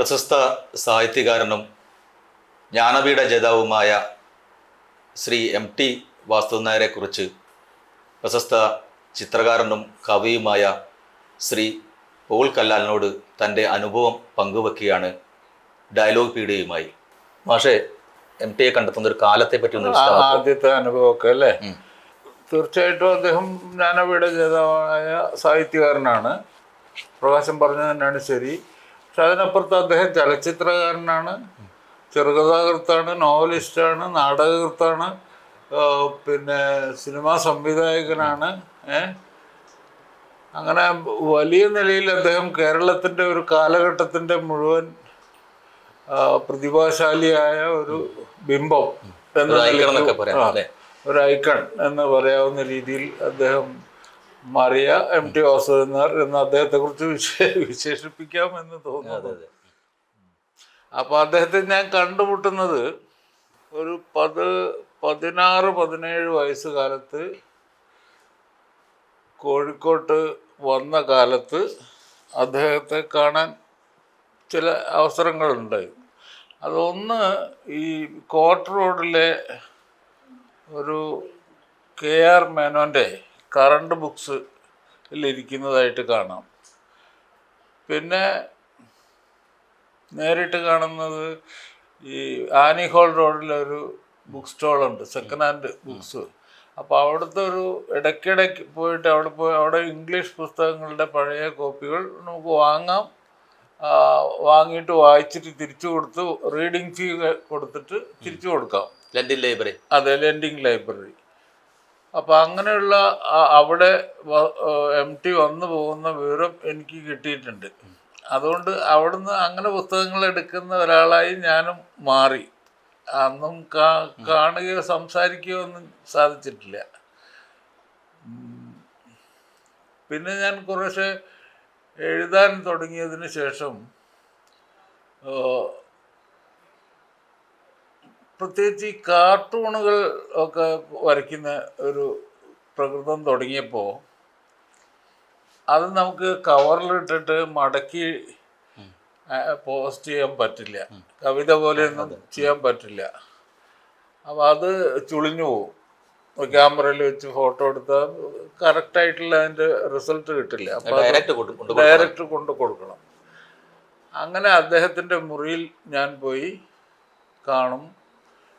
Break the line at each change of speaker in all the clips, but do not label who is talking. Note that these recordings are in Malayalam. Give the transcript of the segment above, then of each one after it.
പ്രശസ്ത സാഹിത്യകാരനും ജ്ഞാനപീഠ ജേതാവുമായ ശ്രീ MT വാസുദേവൻ നായരെക്കുറിച്ച് പ്രശസ്ത ചിത്രകാരനും കവിയുമായ ശ്രീ പോൾ കല്ലാലിനോട് തൻ്റെ അനുഭവം പങ്കുവെക്കുകയാണ് ഡയലോഗ് പീഡിയയുമായി. മാഷെ, MTയെ കണ്ടെത്തുന്ന ഒരു കാലത്തെ പറ്റി
ആദ്യത്തെ അനുഭവമൊക്കെ അല്ലേ? തീർച്ചയായിട്ടും അദ്ദേഹം ജ്ഞാനപീഠ ജേതാവായ സാഹിത്യകാരനാണ്. പ്രകാശം പറഞ്ഞത് തന്നെയാണ് ശരി. പക്ഷെ അതിനപ്പുറത്ത് അദ്ദേഹം ചലച്ചിത്രകാരനാണ്, ചെറുകഥാകൃത്താണ്, നോവലിസ്റ്റാണ്, നാടകകൃത്താണ്, പിന്നെ സിനിമാ സംവിധായകനാണ്. അങ്ങനെ വലിയ നിലയിൽ അദ്ദേഹം കേരളത്തിൻ്റെ ഒരു കാലഘട്ടത്തിൻ്റെ മുഴുവൻ പ്രതിഭാശാലിയായ ഒരു ബിംബം എന്ന ഒരു ഐക്കൺ എന്ന് പറയാവുന്ന രീതിയിൽ അദ്ദേഹം മാറിയ MT വാസുദേവൻ നായർ എന്ന് അദ്ദേഹത്തെക്കുറിച്ച് വിശേഷിപ്പിക്കാമെന്ന് തോന്നുന്നു. അപ്പോൾ അദ്ദേഹത്തെ ഞാൻ കണ്ടുമുട്ടുന്നത് ഒരു 16-17 വയസ്സുകാലത്ത് കോഴിക്കോട്ട് വന്ന കാലത്ത് അദ്ദേഹത്തെ കാണാൻ ചില അവസരങ്ങളുണ്ടായി. അതൊന്ന് ഈ കോർട്ട് റോഡിലെ ഒരു KR മേനോൻ്റെ കറണ്ട് ബുക്സിലിരിക്കുന്നതായിട്ട് കാണാം. പിന്നെ നേരിട്ട് കാണുന്നത് ഈ ആനി ഹോൾ റോഡിലൊരു ബുക്ക് സ്റ്റോളുണ്ട്, സെക്കൻഡ് ഹാൻഡ് ബുക്സ്. അപ്പോൾ അവിടുത്തെ ഒരു ഇടയ്ക്കിടയ്ക്ക് പോയിട്ട് അവിടെ ഇംഗ്ലീഷ് പുസ്തകങ്ങളുടെ പഴയ കോപ്പികൾ നമുക്ക് വാങ്ങിയിട്ട് വായിച്ചിട്ട് തിരിച്ചു കൊടുത്ത് റീഡിങ് ഫീ കൊടുത്തിട്ട് തിരിച്ചു കൊടുക്കാം.
Lending library.
അതെ, ലെൻഡിങ് ലൈബ്രറി. അപ്പോൾ അങ്ങനെയുള്ള അവിടെ MT വന്നു പോകുന്ന വിവരം എനിക്ക് കിട്ടിയിട്ടുണ്ട്. അതുകൊണ്ട് അവിടുന്ന് അങ്ങനെ പുസ്തകങ്ങൾ എടുക്കുന്ന ഒരാളായി ഞാനും മാറി. അന്നും കാണുകയോ സംസാരിക്കുകയോ ഒന്നും സാധിച്ചിട്ടില്ല. പിന്നെ ഞാൻ കുറേശ്ശെ എഴുതാൻ തുടങ്ങിയതിന് ശേഷം പ്രത്യേകിച്ച് ഈ കാർട്ടൂണുകൾ ഒക്കെ വരയ്ക്കുന്ന ഒരു പ്രകൃതം തുടങ്ങിയപ്പോൾ അത് നമുക്ക് കവറിലിട്ടിട്ട് മടക്കി പോസ്റ്റ് ചെയ്യാൻ പറ്റില്ല, കവിത പോലെയൊന്നും ചെയ്യാൻ പറ്റില്ല. അപ്പോൾ അത് ചുളിഞ്ഞു പോകും. ക്യാമറയിൽ വെച്ച് ഫോട്ടോ എടുത്താൽ കറക്റ്റായിട്ടുള്ള അതിൻ്റെ റിസൾട്ട് കിട്ടില്ല. അപ്പോൾ ഡയറക്റ്റ് കൊണ്ട് കൊടുക്കണം. അങ്ങനെ അദ്ദേഹത്തിൻ്റെ മുറിയിൽ ഞാൻ പോയി കാണും,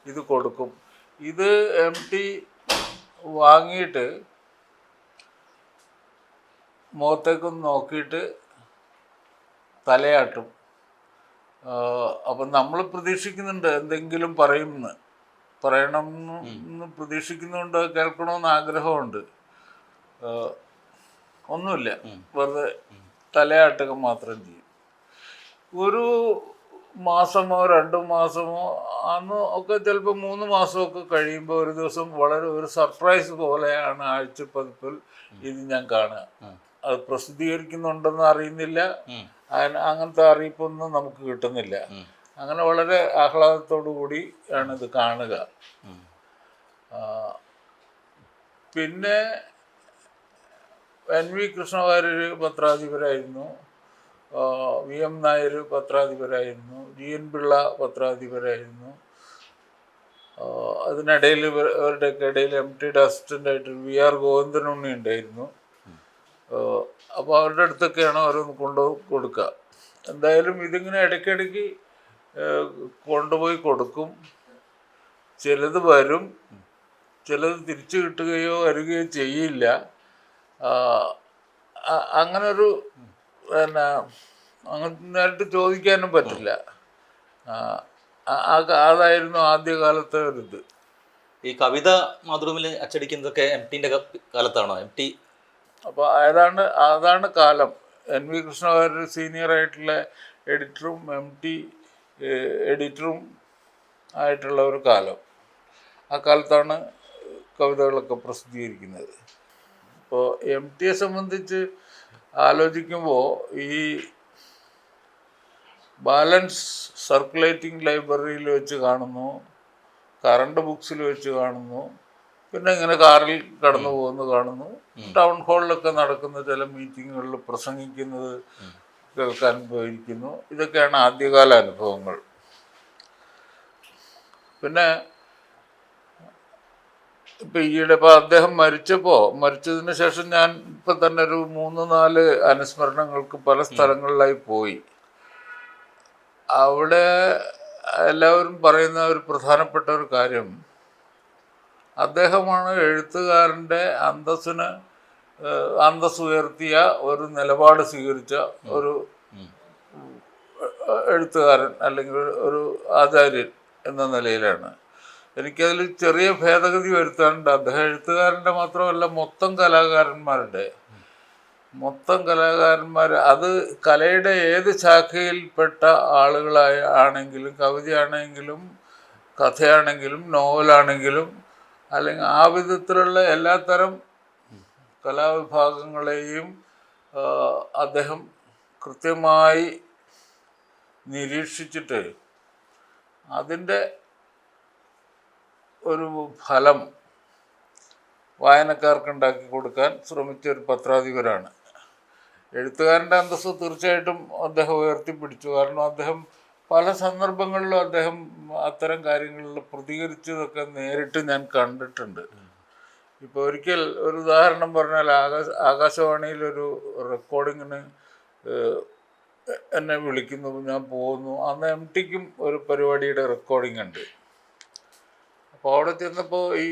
ഇത് കൊടുക്കും. ഇത് MT വാങ്ങിയിട്ട് മുഖത്തേക്കൊന്ന് നോക്കിയിട്ട് തലയാട്ടും. അപ്പം നമ്മൾ പ്രതീക്ഷിക്കുന്നുണ്ട് എന്തെങ്കിലും പറയണം എന്ന് പ്രതീക്ഷിക്കുന്നുണ്ട്, കേൾക്കണമെന്ന് ആഗ്രഹമുണ്ട്. ഒന്നുമില്ല, വെറുതെ തലയാട്ടുക മാത്രം ചെയ്യും. ഒരു മാസമോ 2 മാസമോ അന്ന് ഒക്കെ ചിലപ്പോൾ 3 മാസമൊക്കെ കഴിയുമ്പോൾ ഒരു ദിവസം വളരെ ഒരു സർപ്രൈസ് പോലെയാണ് ആഴ്ചപ്പതിപ്പിൽ ഇത് ഞാൻ കാണുക. അത് പ്രസിദ്ധീകരിക്കുന്നുണ്ടെന്ന് അറിയുന്നില്ല, അങ്ങനത്തെ അറിയിപ്പൊന്നും നമുക്ക് കിട്ടുന്നില്ല. അങ്ങനെ വളരെ ആഹ്ലാദത്തോടു കൂടി ആണ് ഇത് കാണുക. പിന്നെ NV Krishna Warrier പത്രാധിപരായിരുന്നു, VM Nair പത്രാധിപരായിരുന്നു, GN Pillai പത്രാധിപരായിരുന്നു. അതിനിടയിൽ അവരുടെയൊക്കെ ഇടയിൽ MTയുടെ അസിസ്റ്റൻ്റായിട്ട് VR ഗോവിന്ദനുണ്ണി ഉണ്ടായിരുന്നു. അപ്പോൾ അവരുടെ അടുത്തൊക്കെയാണ് ഓരോന്ന് കൊടുക്കുക. എന്തായാലും ഇതിങ്ങനെ ഇടയ്ക്കിടയ്ക്ക് കൊണ്ടുപോയി കൊടുക്കും. ചിലത് വരും, ചിലത് തിരിച്ചു കിട്ടുകയോ വരികയോ ചെയ്യില്ല. അങ്ങനൊരു അങ്ങനെ നേരിട്ട് ചോദിക്കാനും പറ്റില്ല. അതായിരുന്നു ആദ്യകാലത്തെ ഒരിത്.
ഈ കവിത മാതൃഭൂമിയിൽ അച്ചടിക്കുന്നതൊക്കെ MTൻ്റെ കാലത്താണോ? MT
അപ്പോൾ അതാണ് കാലം. NV കൃഷ്ണവാര്യർ സീനിയറായിട്ടുള്ള എഡിറ്ററും MT എഡിറ്ററും ആയിട്ടുള്ള ഒരു കാലം. ആ കാലത്താണ് കവിതകളൊക്കെ പ്രസിദ്ധീകരിക്കുന്നത്. അപ്പോൾ MTയെ സംബന്ധിച്ച് ആലോചിക്കുമ്പോൾ ഈ ബാലൻസ് സർക്കുലേറ്റിംഗ് ലൈബ്രറിയിൽ വെച്ച് കാണുന്നു, കറണ്ട് ബുക്സിൽ വെച്ച് കാണുന്നു, പിന്നെ ഇങ്ങനെ കാറിൽ കടന്നു പോകുന്നത് കാണുന്നു, ടൗൺ ഹാളിലൊക്കെ നടക്കുന്ന ചില മീറ്റിങ്ങുകളിൽ പ്രസംഗിക്കുന്നത് കേൾക്കാൻ പോയിരിക്കുന്നു. ഇതൊക്കെയാണ് ആദ്യകാല അനുഭവങ്ങൾ. പിന്നെ ഇപ്പം ഈയിടെ ഇപ്പം അദ്ദേഹം മരിച്ചതിന് ശേഷം ഞാൻ ഇപ്പം തന്നെ ഒരു 3-4 അനുസ്മരണങ്ങൾക്ക് പല സ്ഥലങ്ങളിലായി പോയി. അവിടെ എല്ലാവരും പറയുന്ന ഒരു പ്രധാനപ്പെട്ട ഒരു കാര്യം, അദ്ദേഹമാണ് എഴുത്തുകാരൻ്റെ അന്തസ് ഉയർത്തിയ ഒരു നിലപാട് സ്വീകരിച്ച ഒരു എഴുത്തുകാരൻ അല്ലെങ്കിൽ ഒരു ആചാര്യൻ എന്ന നിലയിലാണ്. എനിക്കതിൽ ചെറിയ ഭേദഗതി വരുത്താനുണ്ട്. അദ്ദേഹം എഴുത്തുകാരൻ്റെ മാത്രമല്ല, മൊത്തം കലാകാരന്മാർ അത് കലയുടെ ഏത് ശാഖയിൽപ്പെട്ട ആണെങ്കിലും, കവിതയാണെങ്കിലും, കഥയാണെങ്കിലും, നോവലാണെങ്കിലും, അല്ലെങ്കിൽ ആ വിധത്തിലുള്ള എല്ലാത്തരം കലാവിഭാഗങ്ങളെയും അദ്ദേഹം കൃത്യമായി നിരീക്ഷിച്ചിട്ട് അതിൻ്റെ ഒരു ഫലം വായനക്കാർക്ക് ഉണ്ടാക്കി കൊടുക്കാൻ ശ്രമിച്ച ഒരു പത്രാധിപരാണ്. എഴുത്തുകാരൻ്റെ അന്തസ്സ് തീർച്ചയായിട്ടും അദ്ദേഹം ഉയർത്തിപ്പിടിച്ചു. കാരണം അദ്ദേഹം പല സന്ദർഭങ്ങളിലും അദ്ദേഹം അത്തരം കാര്യങ്ങളിൽ പ്രതികരിച്ചതൊക്കെ നേരിട്ട് ഞാൻ കണ്ടിട്ടുണ്ട്. ഇപ്പോൾ ഒരിക്കൽ ഒരു ഉദാഹരണം പറഞ്ഞാൽ, ആകാശവാണിയിലൊരു റെക്കോർഡിങ്ങിന് എന്നെ വിളിക്കുന്നു, ഞാൻ പോകുന്നു. അന്ന് MTക്കും ഒരു പരിപാടിയുടെ റെക്കോർഡിംഗ് ഉണ്ട്. അപ്പോൾ അവിടെ ചെന്നപ്പോൾ ഈ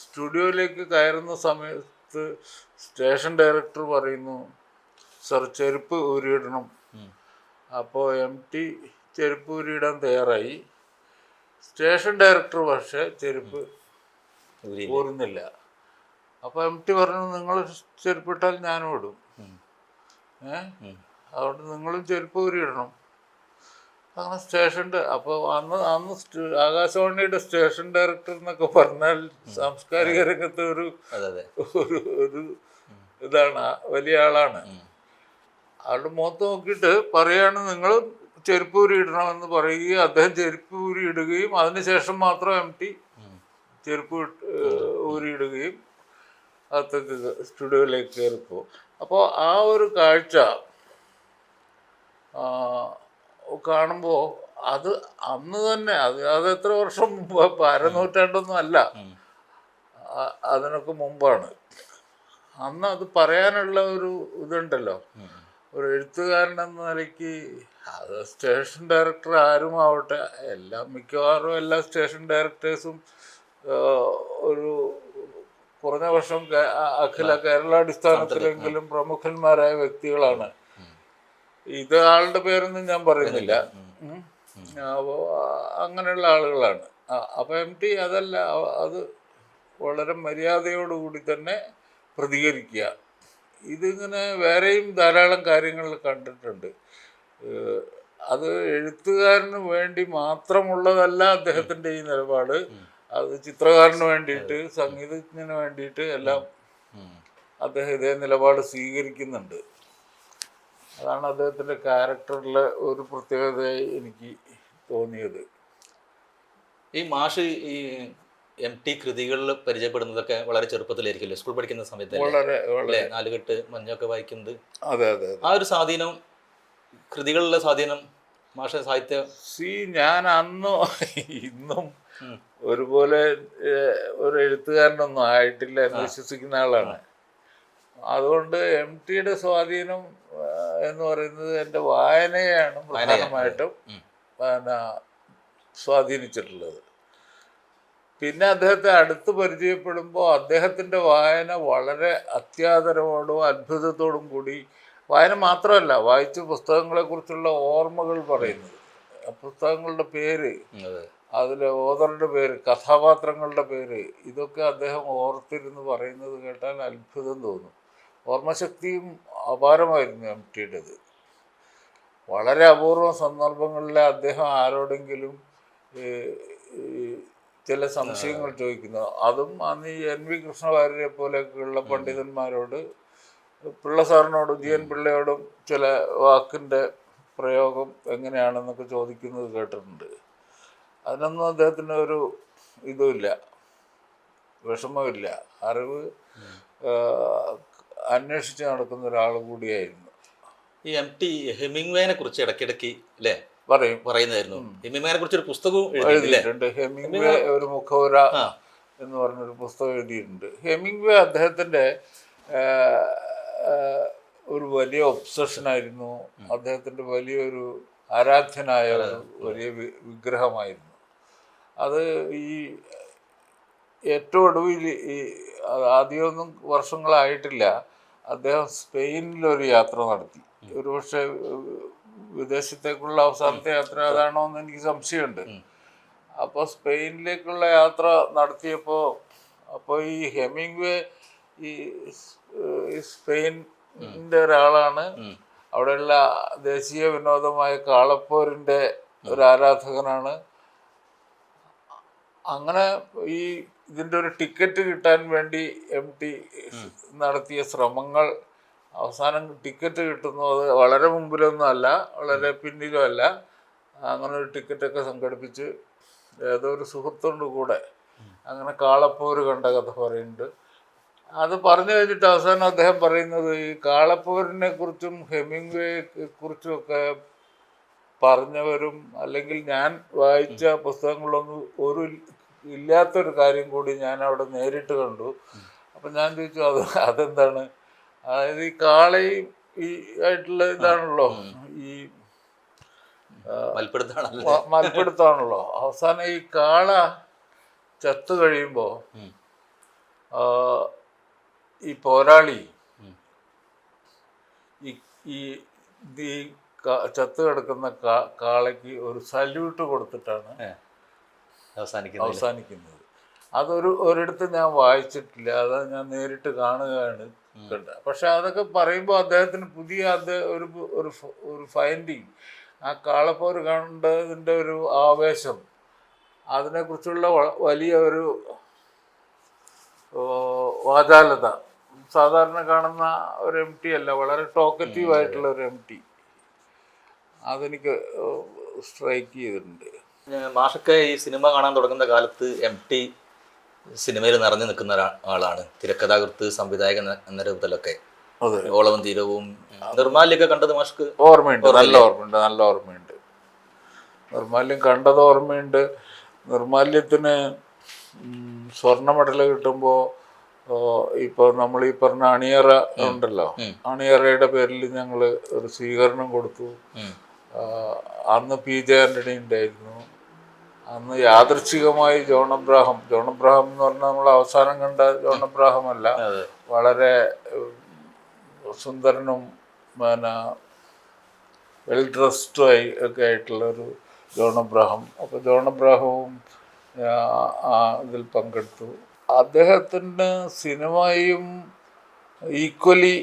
സ്റ്റുഡിയോയിലേക്ക് കയറുന്ന സമയത്ത് സ്റ്റേഷൻ ഡയറക്ടർ പറയുന്നു, സർ ചെരുപ്പ് ഊരിയിടണം. അപ്പോൾ MT ചെരുപ്പ് ഊരിയിടാൻ തയ്യാറായി. സ്റ്റേഷൻ ഡയറക്ടർ പക്ഷേ ചെരുപ്പ് ഊരുന്നില്ല. അപ്പോൾ MT പറഞ്ഞു, നിങ്ങൾ ചെരുപ്പിട്ടാൽ ഞാനും ഇടും, അതുകൊണ്ട് നിങ്ങളും ചെരുപ്പ് ഊരിയിടണം. അങ്ങനെ സ്റ്റേഷൻ്റെ അപ്പോൾ അന്ന് ആകാശവാണിയുടെ സ്റ്റേഷൻ ഡയറക്ടർ എന്നൊക്കെ പറഞ്ഞാൽ സാംസ്കാരിക രംഗത്ത് ഒരു ഇതാണ്, വലിയ ആളാണ്. ആളുടെ മുഖത്ത് നോക്കിയിട്ട് പറയാണ്, നിങ്ങൾ ചെരുപ്പ് ഊരി ഇടണമെന്ന് പറയുകയും അദ്ദേഹം ചെരുപ്പ് ഊരി ഇടുകയും അതിനുശേഷം മാത്രം MT ചെരുപ്പ് ഊരിയിടുകയും അകത്തേക്ക് സ്റ്റുഡിയോയിലേക്ക് കയറിപ്പോ. അപ്പോൾ ആ ഒരു കാഴ്ച കാണുമ്പോൾ അത് അന്ന് തന്നെ അത് എത്ര വർഷം മുമ്പ്, അരനൂറ്റാണ്ടൊന്നും അല്ല, അതിനൊക്കെ മുമ്പാണ്. അന്ന് അത് പറയാനുള്ള ഒരു ഇതുണ്ടല്ലോ. ഒരു എഴുത്തുകാരൻ എന്ന നിലയ്ക്ക് അത് സ്റ്റേഷൻ ഡയറക്ടർ ആരും ആവട്ടെ, മിക്കവാറും എല്ലാ സ്റ്റേഷൻ ഡയറക്ടേഴ്സും ഒരു കുറഞ്ഞ വർഷം അഖില കേരളാടിസ്ഥാനത്തിലെങ്കിലും പ്രമുഖന്മാരായ വ്യക്തികളാണ്. ഇത് ആളുടെ പേരൊന്നും ഞാൻ പറയുന്നില്ല. അപ്പോൾ അങ്ങനെയുള്ള ആളുകളാണ്. അപ്പോൾ MT അതല്ല, അത് വളരെ മര്യാദയോടുകൂടി തന്നെ പ്രതികരിക്കുക. ഇതിങ്ങനെ വേറെയും ധാരാളം കാര്യങ്ങൾ കണ്ടിട്ടുണ്ട്. അത് എഴുത്തുകാരന് വേണ്ടി മാത്രമുള്ളതല്ല അദ്ദേഹത്തിൻ്റെ ഈ നിലപാട്. അത് ചിത്രകാരന് വേണ്ടിയിട്ട്, സംഗീതജ്ഞന് വേണ്ടിയിട്ട് എല്ലാം അദ്ദേഹം ഇതേ നിലപാട് സ്വീകരിക്കുന്നുണ്ട്. അതാണ് അദ്ദേഹത്തിൻ്റെ ക്യാരക്ടറിലെ ഒരു പ്രത്യേകതയായി എനിക്ക് തോന്നിയത്.
ഈ മാഷ് ഈ MT കൃതികളിൽ പരിചയപ്പെടുന്നതൊക്കെ വളരെ ചെറുപ്പത്തിലായിരിക്കുമല്ലോ, സ്കൂൾ പഠിക്കുന്ന സമയത്ത്.
വളരെ
നാലുകെട്ട്, മഞ്ഞൊക്കെ വായിക്കുന്നത്.
അതെ.
ആ ഒരു സ്വാധീനം, കൃതികളിലെ സ്വാധീനം മാഷ സാഹിത്യ
ഞാൻ അന്നും ഇന്നും ഒരുപോലെ ഒരു എഴുത്തുകാരനൊന്നും ആയിട്ടില്ല എന്ന് വിശ്വസിക്കുന്ന ആളാണ്. അതുകൊണ്ട് MTയുടെ സ്വാധീനം എന്ന് പറയുന്നത് എൻ്റെ വായനയാണ് പ്രധാനമായിട്ടും സ്വാധീനിച്ചിട്ടുള്ളത്. പിന്നെ അദ്ദേഹത്തെ അടുത്ത് പരിചയപ്പെടുമ്പോൾ അദ്ദേഹത്തിൻ്റെ വായന വളരെ അത്യാദരവോടും അത്ഭുതത്തോടും കൂടി, വായന മാത്രമല്ല, വായിച്ച പുസ്തകങ്ങളെക്കുറിച്ചുള്ള ഓർമ്മകൾ പറയുന്നത്, പുസ്തകങ്ങളുടെ പേര്, അതിലെ ഓഥറുടെ പേര്, കഥാപാത്രങ്ങളുടെ പേര്, ഇതൊക്കെ അദ്ദേഹം ഓർത്തിരുന്ന് പറയുന്നത് കേട്ടാൽ അത്ഭുതം തോന്നും. ഓർമ്മശക്തിയും അപാരമായിരുന്നു MTയുടേത്. വളരെ അപൂർവ സന്ദർഭങ്ങളിൽ അദ്ദേഹം ആരോടെങ്കിലും ചില സംശയങ്ങൾ ചോദിക്കുന്നു. അതും അന്ന് ഈ NV കൃഷ്ണവാര്യരെ പോലെയൊക്കെയുള്ള പണ്ഡിതന്മാരോട്, പിള്ള സാറിനോടും GN പിള്ളയോടും ചില വാക്കിൻ്റെ പ്രയോഗം എങ്ങനെയാണെന്നൊക്കെ ചോദിക്കുന്നത് കേട്ടിട്ടുണ്ട്. അതിനൊന്നും അദ്ദേഹത്തിന് ഒരു ഇതുമില്ല, വിഷമമില്ല. അറിവ് അന്വേഷിച്ച് നടക്കുന്ന ഒരാൾ കൂടിയായിരുന്നു.
ഈ MT ഹെമിംഗ്വേനെ കുറിച്ച് ഇടയ്ക്കിടയ്ക്ക് അല്ലേ
പറയും.
പറയുന്നതായിരുന്നു. ഹെമിംഗ്വേനെ കുറിച്ച് ഒരു പുസ്തകവും എഴുതിയില്ലേ?
എഴുതിയിട്ടുണ്ട്. ഹെമിംഗ്വേ ഒരു മുഖവുര എന്ന് പറഞ്ഞൊരു പുസ്തകം എഴുതിയിട്ടുണ്ട്. ഹെമിംഗ്വേ അദ്ദേഹത്തിൻ്റെ ഒരു വലിയ ഒബ്സഷനായിരുന്നു. അദ്ദേഹത്തിൻ്റെ വലിയൊരു ആരാധ്യനായ ഒരു വലിയ വിഗ്രഹമായിരുന്നു. അത് ഈ ഏറ്റവും ഒടുവിൽ ഈ ആദ്യമൊന്നും വർഷങ്ങളായിട്ടില്ല, അദ്ദേഹം സ്പെയിനിലൊരു യാത്ര നടത്തി. ഒരുപക്ഷെ വിദേശത്തേക്കുള്ള അവസാനത്തെ യാത്ര അതാണോ എന്ന് എനിക്ക് സംശയമുണ്ട്. അപ്പോൾ സ്പെയിനിലേക്കുള്ള യാത്ര നടത്തിയപ്പോൾ ഈ ഹെമിംഗ്വേ ഈ സ്പെയിനിൻ്റെ ഒരാളാണ്. അവിടെയുള്ള ദേശീയ വിനോദമായ കാളപ്പോരിൻ്റെ ഒരു ആരാധകനാണ്. അങ്ങനെ ഈ ഇതിൻ്റെ ഒരു ടിക്കറ്റ് കിട്ടാൻ വേണ്ടി MT നടത്തിയ ശ്രമങ്ങൾ അവസാനം ടിക്കറ്റ് കിട്ടുന്നു. അത് വളരെ മുമ്പിലൊന്നും അല്ല, വളരെ പിന്നിലും അല്ല. അങ്ങനെ ഒരു ടിക്കറ്റൊക്കെ സംഘടിപ്പിച്ച് ഏതോ ഒരു സുഹൃത്തുണ്ട് കൂടെ അങ്ങനെ കാളപ്പോര് കണ്ട കഥ പറയുന്നുണ്ട്. അത് പറഞ്ഞു കഴിഞ്ഞിട്ട് അവസാനം അദ്ദേഹം പറയുന്നത് ഈ കാളപ്പോരിനെ കുറിച്ചും ഹെമിംഗ്വേയെ കുറിച്ചുമൊക്കെ പറഞ്ഞവരും അല്ലെങ്കിൽ ഞാൻ വായിച്ച പുസ്തകങ്ങളൊന്നും ഒരു ഇല്ലാത്തൊരു കാര്യം കൂടി ഞാൻ അവിടെ നേരിട്ട് കണ്ടു. അപ്പം ഞാൻ ചോദിച്ചു അതെന്താണ്? അതായത് ഈ കാളയും ഈ ആയിട്ടുള്ള ഇതാണല്ലോ, ഈ മൽപ്പിടുത്താണല്ലോ. അവസാനം ഈ കാള ചത്തു കഴിയുമ്പോൾ ഈ പോരാളി ഈ ചത്തു കിടക്കുന്ന കാളയ്ക്ക് ഒരു സല്യൂട്ട് കൊടുത്തിട്ടാണ് അവസാനിക്കുന്നത്. ഒരിടത്ത് ഞാൻ വായിച്ചിട്ടില്ല, അത് ഞാൻ നേരിട്ട് കാണുകയാണ് കണ്ടത്. പക്ഷെ അതൊക്കെ പറയുമ്പോൾ അദ്ദേഹത്തിന് പുതിയ ഒരു ഫൈൻഡിങ്, ആ കാളപ്പോര് കണ്ടതിൻ്റെ ഒരു ആവേശം, അതിനെക്കുറിച്ചുള്ള വലിയ ഒരു വാചാലത സാധാരണ കാണുന്ന ഒരു MT അല്ല, വളരെ ടോക്കറ്റീവായിട്ടുള്ള ഒരു MT. അതെനിക്ക് സ്ട്രൈക്ക് ചെയ്തിട്ടുണ്ട്.
മാഷൊക്കെ ഈ സിനിമ കാണാൻ തുടങ്ങുന്ന കാലത്ത് MT സിനിമയിൽ നിറഞ്ഞു നിൽക്കുന്ന ആളാണ്. തിരക്കഥാകൃത്ത്, സംവിധായകൻ എന്ന രൂപത്തിലൊക്കെ ഓളവും തീരവും നിർമാല്യൊക്കെ കണ്ടത് മാഷ്ക്ക്
ഓർമ്മയുണ്ട്? നല്ല ഓർമ്മയുണ്ട്. നിർമാല്യം കണ്ടത് ഓർമ്മയുണ്ട്. നിർമാല്യത്തിന് സ്വർണ്ണ മെഡൽ കിട്ടുമ്പോൾ ഇപ്പോൾ നമ്മൾ ഈ പറഞ്ഞ അണിയറ ഉണ്ടല്ലോ, അണിയറയുടെ പേരിൽ ഞങ്ങൾ ഒരു സ്വീകരണം കൊടുത്തു. അന്ന് PJ ആൻ്റണി ഉണ്ടായിരുന്നു. അന്ന് യാദൃച്ഛികമായി ജോൺ അബ്രാഹം എന്ന് പറഞ്ഞാൽ നമ്മൾ അവസാനം കണ്ട ജോൺ അബ്രാഹം അല്ല, വളരെ സുന്ദരനും വെൽ ഡ്രസ്ഡായി ഒക്കെ ആയിട്ടുള്ളൊരു ജോൺ അബ്രാഹം. അപ്പോൾ ജോൺ അബ്രാഹവും ഇതിൽ പങ്കെടുത്തു. അദ്ദേഹത്തിന് സിനിമയും ഈക്വലി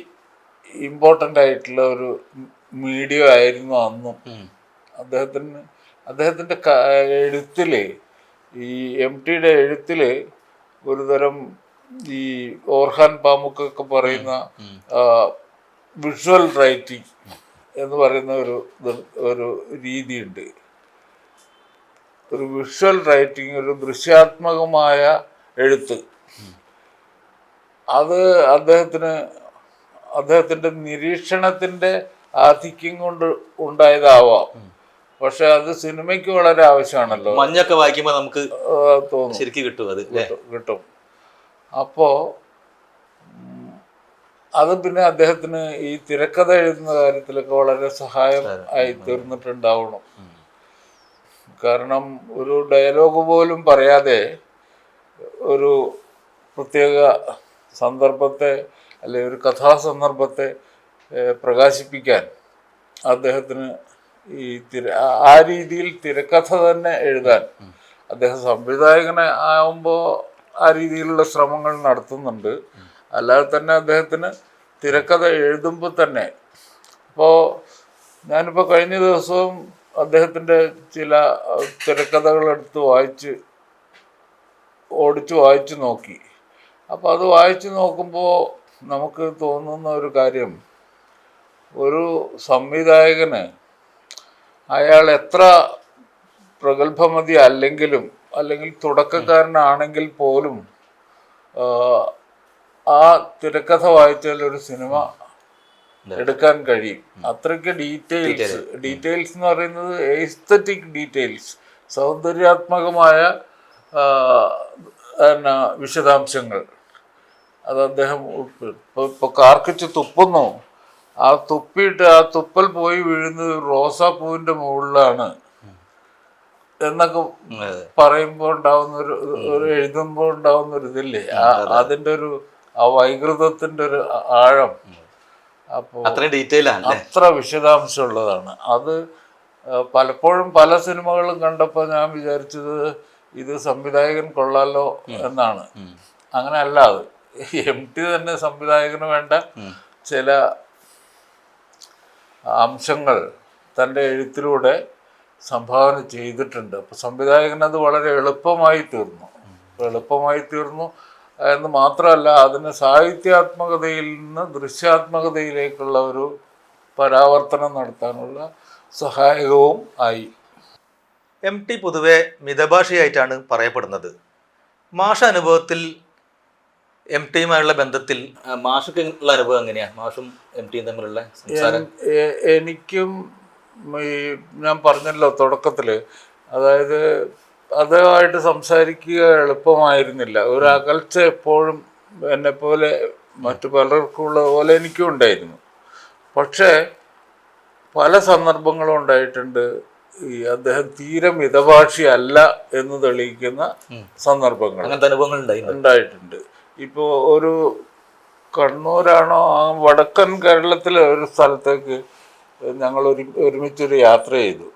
ഇമ്പോർട്ടൻ്റ് ആയിട്ടുള്ള ഒരു മീഡിയ ആയിരുന്നു അന്നും. അദ്ദേഹത്തിൻ്റെ എഴുത്തിൽ, ഈ MTയുടെ എഴുത്തിൽ ഒരുതരം ഈ ഓർഹാൻ പാമുക്കൊക്കെ പറയുന്ന വിഷ്വൽ റൈറ്റിംഗ് എന്ന് പറയുന്ന ഒരു രീതിയുണ്ട്. ഒരു വിഷ്വൽ റൈറ്റിംഗ്, ഒരു ദൃശ്യാത്മകമായ എഴുത്ത്. അത് അദ്ദേഹത്തിൻ്റെ നിരീക്ഷണത്തിൻ്റെ ആധിക്യം കൊണ്ട് ഉണ്ടായതാവാം. പക്ഷെ അത് സിനിമയ്ക്ക് വളരെ ആവശ്യമാണല്ലോ.
മഞ്ഞൊക്കെ വായിക്കുമ്പോൾ നമുക്ക് തോന്നും ശരിക്കും കിട്ടും.
അപ്പോൾ അത് പിന്നെ അദ്ദേഹത്തിന് ഈ തിരക്കഥ എഴുതുന്ന കാര്യത്തിലൊക്കെ വളരെ സഹായം ആയി തീർന്നിട്ടുണ്ടാവണം. കാരണം ഒരു ഡയലോഗ് പോലും പറയാതെ ഒരു പ്രത്യേക സന്ദർഭത്തെ അല്ലെങ്കിൽ ഒരു കഥാസന്ദർഭത്തെ പ്രകാശിപ്പിക്കാൻ അദ്ദേഹത്തിന് ആ രീതിയിൽ തിരക്കഥ തന്നെ എഴുതാൻ, അദ്ദേഹം സംവിധായകനെ ആവുമ്പോൾ ആ രീതിയിലുള്ള ശ്രമങ്ങൾ നടത്തുന്നുണ്ട്. അല്ലാതെ തന്നെ അദ്ദേഹത്തിന് തിരക്കഥ എഴുതുമ്പോൾ തന്നെ, അപ്പോൾ ഞാനിപ്പോൾ കഴിഞ്ഞ ദിവസവും അദ്ദേഹത്തിൻ്റെ ചില തിരക്കഥകളെടുത്ത് വായിച്ചു നോക്കി. അപ്പോൾ അത് വായിച്ചു നോക്കുമ്പോൾ നമുക്ക് തോന്നുന്ന ഒരു കാര്യം, ഒരു സംവിധായകന് അയാൾ എത്ര പ്രഗത്ഭമതി അല്ലെങ്കിൽ തുടക്കക്കാരനാണെങ്കിൽ പോലും ആ തിരക്കഥ വായിച്ചാൽ ഒരു സിനിമ എടുക്കാൻ കഴിയും. അത്രയ്ക്ക് ഡീറ്റെയിൽസ് എന്ന് പറയുന്നത് എസ്തറ്റിക് ഡീറ്റെയിൽസ്, സൗന്ദര്യാത്മകമായ വിശദാംശങ്ങൾ അത് അദ്ദേഹം ഇപ്പോൾ കാർക്കിച്ച് തുപ്പുന്നു, ആ തുപ്പിയിട്ട് ആ തുപ്പൽ പോയി വീഴുന്നത് റോസാപ്പൂവിൻ്റെ മുകളിലാണ് എന്നൊക്കെ പറയുമ്പോൾ ഉണ്ടാവുന്ന ഒരു എഴുതുമ്പോൾ ഉണ്ടാവുന്ന ഒരു ഇതില്ലേ, അതിൻ്റെ ഒരു ആ വൈകൃതത്തിൻ്റെ ഒരു ആഴം. അപ്പോൾ അത്ര വിശദാംശമുള്ളതാണ് അത്. പലപ്പോഴും പല സിനിമകളും കണ്ടപ്പോൾ ഞാൻ വിചാരിച്ചത് ഇത് സംവിധായകൻ കൊള്ളാലോ എന്നാണ്. അങ്ങനെ അല്ല, അത് MT തന്നെ സംവിധായകന് വേണ്ട ചില അംശങ്ങൾ തൻ്റെ എഴുത്തിലൂടെ സംഭാവന ചെയ്തിട്ടുണ്ട്. അപ്പോൾ സംവിധായകൻ അത് വളരെ എളുപ്പമായി തീർന്നു എന്ന് മാത്രമല്ല, അതിന് സാഹിത്യാത്മകതയിൽ നിന്ന് ദൃശ്യാത്മകതയിലേക്കുള്ള ഒരു പരാവർത്തനം നടത്താനുള്ള സഹായകവും ആയി.
MT പൊതുവെ മിതഭാഷയായിട്ടാണ് പറയപ്പെടുന്നത്. മാഷ അനുഭവത്തിൽ MTയുമായുള്ള ബന്ധത്തിൽ മാഷക്കുള്ള അനുഭവം എങ്ങനെയാണ്? മാഷും MTയും തമ്മിലുള്ള സംസാരം?
എനിക്കും ഞാൻ പറഞ്ഞല്ലോ തുടക്കത്തിൽ, അതായത് അതുമായിട്ട് സംസാരിക്കുക എളുപ്പമായിരുന്നില്ല. ഒരു അകൽച്ച എപ്പോഴും എന്നെപ്പോലെ മറ്റു പലർക്കും ഉള്ള പോലെ എനിക്കും ഉണ്ടായിരുന്നു. പക്ഷേ പല സന്ദർഭങ്ങളും ഉണ്ടായിട്ടുണ്ട് ഈ അദ്ദേഹം തീരെ മിതഭാഷയല്ല എന്ന് തെളിയിക്കുന്ന സന്ദർഭങ്ങൾ ഉണ്ടായിട്ടുണ്ട്. ഇപ്പോൾ ഒരു കണ്ണൂരാണോ ആ വടക്കൻ കേരളത്തിലെ ഒരു സ്ഥലത്തേക്ക് ഞങ്ങൾ ഒരുമിച്ചൊരു യാത്ര ചെയ്തു.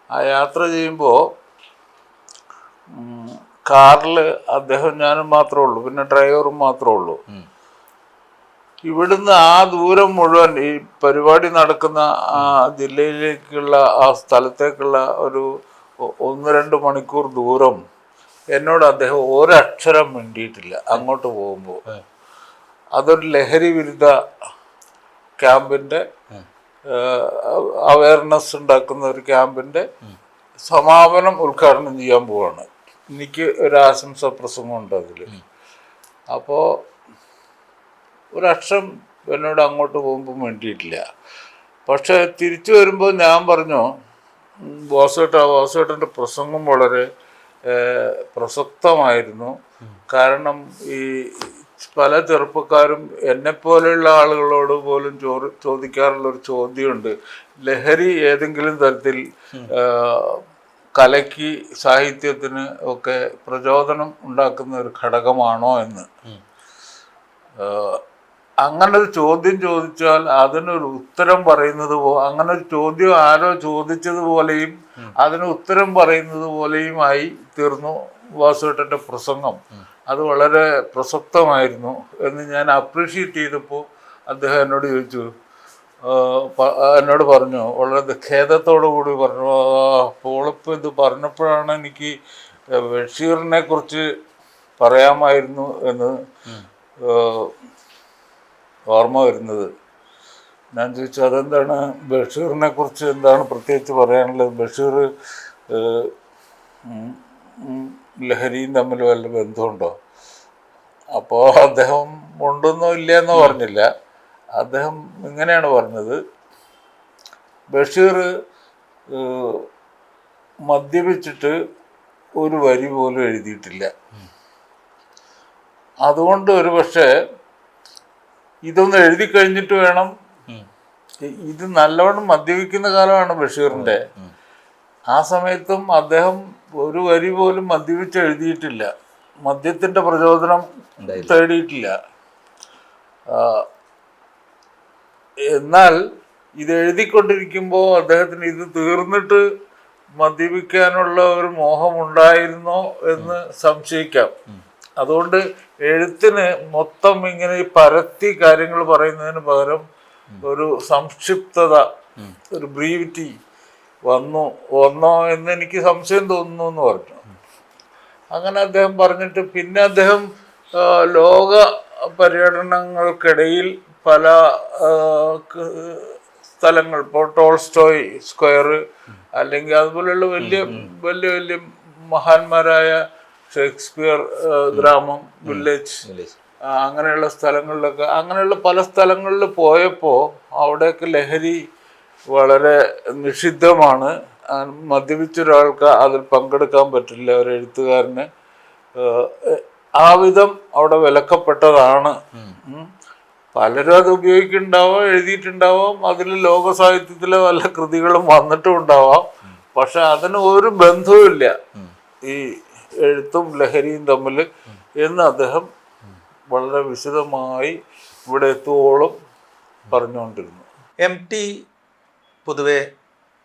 ആ യാത്ര ചെയ്യുമ്പോൾ കാറിൽ അദ്ദേഹം ഞാനും മാത്രമേ ഉള്ളൂ, പിന്നെ ഡ്രൈവറും മാത്രമേ ഉള്ളൂ. ഇവിടുന്ന് ആ ദൂരം മുഴുവൻ ഈ പരിപാടി നടക്കുന്ന ആ ജില്ലയിലേക്കുള്ള ആ സ്ഥലത്തേക്കുള്ള ഒരു 1-2 മണിക്കൂർ ദൂരം എന്നോട് അദ്ദേഹം ഒരക്ഷരം മിണ്ടിയിട്ടില്ല. അങ്ങോട്ട് പോകുമ്പോൾ അതൊരു ലഹരി വിരുദ്ധ ക്യാമ്പിൻ്റെ അവയർനെസ് ഉണ്ടാക്കുന്ന ഒരു ക്യാമ്പിൻ്റെ സമാപനം ഉദ്ഘാടനം ചെയ്യാൻ പോവാണ്. എനിക്ക് ഒരു ആശംസ പ്രസംഗമുണ്ട് അതിൽ. അപ്പോൾ ഒരക്ഷരം എന്നോട് അങ്ങോട്ട് പോകുമ്പോൾ വേണ്ടിയിട്ടില്ല. പക്ഷെ തിരിച്ചു വരുമ്പോൾ ഞാൻ പറഞ്ഞു, വാസുവേട്ടൻ്റെ പ്രസംഗം വളരെ പ്രസക്തമായിരുന്നു. കാരണം ഈ പല ചെറുപ്പക്കാരും എന്നെപ്പോലെയുള്ള ആളുകളോട് പോലും ചോദിക്കാറുള്ളൊരു ചോദ്യമുണ്ട്, ലഹരി ഏതെങ്കിലും തരത്തിൽ കലയ്ക്ക് സാഹിത്യത്തിന് ഒക്കെ പ്രചോദനം ഉണ്ടാക്കുന്ന ഒരു ഘടകമാണോ എന്ന്. അങ്ങനെ ഒരു ചോദ്യം ചോദിച്ചാൽ അതിനൊരു ഉത്തരം പറയുന്നത് അങ്ങനെ ഒരു ചോദ്യം ആരോ ചോദിച്ചതുപോലെയും അതിന് ഉത്തരം പറയുന്നത് പോലെയുമായി തീർന്നു വാസുവേട്ടൻ്റെ പ്രസംഗം. അത് വളരെ പ്രസക്തമായിരുന്നു എന്ന് ഞാൻ അപ്രീഷിയേറ്റ് ചെയ്തപ്പോൾ അദ്ദേഹം എന്നോട് പറഞ്ഞു, വളരെ ഖേദത്തോടു കൂടി പറഞ്ഞു, പോളിപ്പോൾ ഇത് പറഞ്ഞപ്പോഴാണ് എനിക്ക് ബഷീറിനെ കുറിച്ച് പറയാമായിരുന്നു എന്ന് ഓർമ്മ വരുന്നത്. ഞാൻ ചോദിച്ചു, അതെന്താണ്, ബഷീറിനെ കുറിച്ച് എന്താണ് പ്രത്യേകിച്ച് പറയാനുള്ളത്? ബഷീർ ലഹരിയും തമ്മിൽ വല്ല ബന്ധമുണ്ടോ? അപ്പോൾ അദ്ദേഹം ഉണ്ടെന്നോ ഇല്ലയെന്നോ പറഞ്ഞില്ല. അദ്ദേഹം ഇങ്ങനെയാണ് പറഞ്ഞത്, ബഷീർ മദ്യപിച്ചിട്ട് ഒരു വരി പോലും എഴുതിയിട്ടില്ല. അതുകൊണ്ട് ഒരു പക്ഷേ ഇതൊന്ന് എഴുതി കഴിഞ്ഞിട്ട് വേണം. ഇത് നല്ലവണ്ണം മദ്യപിക്കുന്ന കാലമാണ് ബഷീറിൻ്റെ. ആ സമയത്തും അദ്ദേഹം ഒരു വരി പോലും മദ്യപിച്ച് എഴുതിയിട്ടില്ല, മദ്യത്തിൻ്റെ പ്രചോദനം തേടിയിട്ടില്ല. എന്നാൽ ഇത് എഴുതിക്കൊണ്ടിരിക്കുമ്പോൾ അദ്ദേഹത്തിന് ഇത് തീർന്നിട്ട് മദ്യപിക്കാനുള്ള ഒരു മോഹമുണ്ടായിരുന്നോ എന്ന് സംശയിക്കാം. അതുകൊണ്ട് എഴുത്തിന് മൊത്തം ഇങ്ങനെ പരത്തി കാര്യങ്ങൾ പറയുന്നതിന് പകരം ഒരു സംക്ഷിപ്തത, ഒരു ബ്രീവിറ്റി വന്നോ എന്ന് എനിക്ക് സംശയം തോന്നുന്നു എന്ന് പറഞ്ഞു. അങ്ങനെ അദ്ദേഹം പറഞ്ഞിട്ട് പിന്നെ അദ്ദേഹം ലോക പര്യടനങ്ങൾക്കിടയിൽ പല സ്ഥലങ്ങൾ, ഇപ്പോൾ ടോൾസ്റ്റോയ് സ്ക്വയർ അല്ലെങ്കിൽ അതുപോലെയുള്ള വലിയ വലിയ വലിയ മഹാന്മാരായ ഷേക്സ്പിയർ ഗ്രാമം, വില്ലേജ്, അങ്ങനെയുള്ള സ്ഥലങ്ങളിലൊക്കെ, അങ്ങനെയുള്ള പല സ്ഥലങ്ങളിൽ പോയപ്പോൾ അവിടെയൊക്കെ ലഹരി വളരെ നിഷിദ്ധമാണ്. മദ്യപിച്ചൊരാൾക്ക് അതിൽ പങ്കെടുക്കാൻ പറ്റില്ല, ഒരു എഴുത്തുകാരന്. ആ വിധം അവിടെ വിലക്കപ്പെട്ടതാണ്. പലരും അത് ഉപയോഗിക്കുന്നുണ്ടാവാം, എഴുതിയിട്ടുണ്ടാവാം, അതിൽ ലോക സാഹിത്യത്തിലെ വല്ല കൃതികളും വന്നിട്ടും ഉണ്ടാവാം. പക്ഷെ അതിന് ഒരു ബന്ധവുമില്ല ഈ എഴുത്തും ലഹരിയും തമ്മിൽ എന്ന് അദ്ദേഹം വളരെ വിശദമായി ഇവിടെ എത്തുവോളം പറഞ്ഞുകൊണ്ടിരുന്നു.
MT പൊതുവെ